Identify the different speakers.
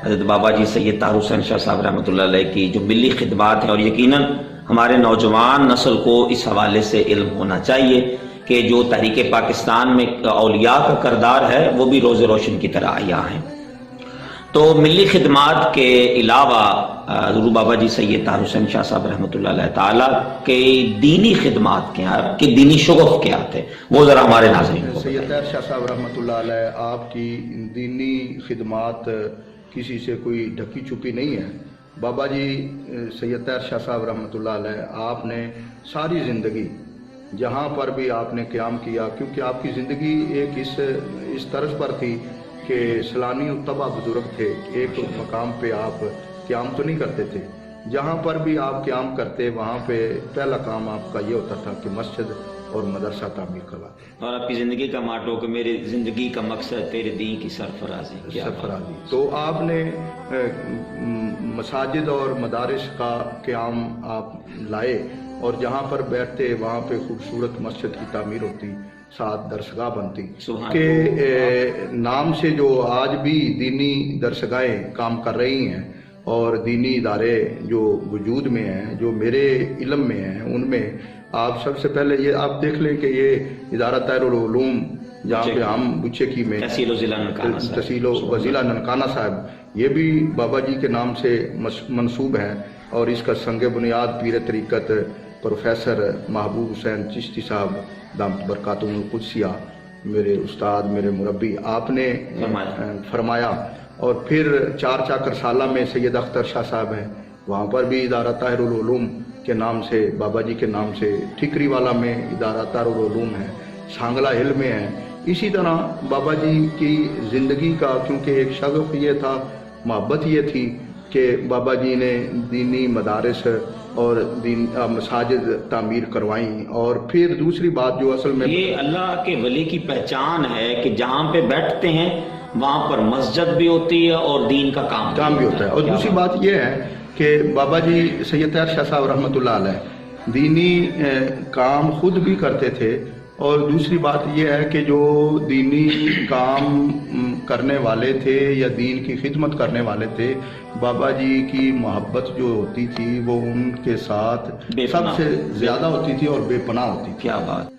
Speaker 1: حضرت بابا جی سید طاہر حسین شاہ صاحب رحمۃ اللہ علیہ کی جو ملی خدمات ہیں، اور یقیناً ہمارے نوجوان نسل کو اس حوالے سے علم ہونا چاہیے کہ جو تحریک پاکستان میں اولیاء کا کردار ہے وہ بھی روز روشن کی طرح عیاں ہیں۔ تو ملی خدمات کے علاوہ حضور بابا جی سید طاہر حسین شاہ صاحب رحمۃ اللہ علیہ تعالیٰ کے دینی خدمات کیا ہیں، آپ کے دینی شغف کیا تھے، وہ ذرا ہمارے ناظرین کو
Speaker 2: سید طاہر شاہ صاحب رحمۃ اللہ علیہ آپ کی دینی خدمات کسی سے کوئی ڈھکی چھپی نہیں ہے۔ بابا جی سید طاہر شاہ صاحب رحمۃ اللہ علیہ آپ نے ساری زندگی جہاں پر بھی آپ نے قیام کیا، کیونکہ آپ کی زندگی ایک اس طرز پر تھی کہ سیلانی الطبع بزرگ تھے، ایک مقام پہ آپ قیام تو نہیں کرتے تھے، جہاں پر بھی آپ قیام کرتے وہاں پہ پہلا کام آپ کا یہ ہوتا تھا کہ مسجد اور مدرسہ تعمیر کرواتے،
Speaker 1: اور آپ کی زندگی کا ماٹو کہ میری زندگی کا مقصد تیرے دین کی سرفرازی۔
Speaker 2: تو آپ نے مساجد اور مدارس کا قیام آپ لائے، اور جہاں پر بیٹھتے وہاں پہ خوبصورت مسجد کی تعمیر ہوتی، ساتھ درسگاہ بنتی کہ نام سے جو آج بھی دینی درسگاہیں کام کر رہی ہیں اور دینی ادارے جو وجود میں ہیں، جو میرے علم میں ہیں، ان میں آپ سب سے پہلے یہ آپ دیکھ لیں کہ یہ ادارہ طاہر العلوم جہاں پہ ہم بچے میں تحصیل و ضلع ننکانہ صاحب، یہ بھی بابا جی کے نام سے منسوب ہے، اور اس کا سنگ بنیاد پیر طریقت پروفیسر محبوب حسین چشتی صاحب دامت برکاتہم القدسیہ، میرے استاد، میرے مربی، آپ نے فرمایا۔ اور پھر چار چاکر سالہ میں سید اختر شاہ صاحب ہیں، وہاں پر بھی ادارہ طاہر العلوم کے نام سے، بابا جی کے نام سے، ٹھکری والا میں ادارہ طاہر العلوم ہے، سانگلہ ہل میں ہے۔ اسی طرح بابا جی کی زندگی کا کیونکہ ایک شغف یہ تھا، محبت یہ تھی کہ بابا جی نے دینی مدارس اور مساجد تعمیر کروائیں، اور پھر دوسری بات جو اصل میں
Speaker 1: یہ اللہ کے ولی کی پہچان ہے کہ جہاں پہ بیٹھتے ہیں وہاں پر مسجد بھی ہوتی ہے اور دین کا کام بھی ہوتا ہے۔
Speaker 2: اور دوسری بات یہ ہے کہ بابا جی سید طاہر شاہ صاحب رحمۃ اللہ علیہ دینی کام خود بھی کرتے تھے، اور دوسری بات یہ ہے کہ جو دینی کام کرنے والے تھے یا دین کی خدمت کرنے والے تھے، بابا جی کی محبت جو ہوتی تھی وہ ان کے ساتھ سب سے زیادہ ہوتی تھی اور بے پناہ ہوتی تھی۔
Speaker 1: کیا بات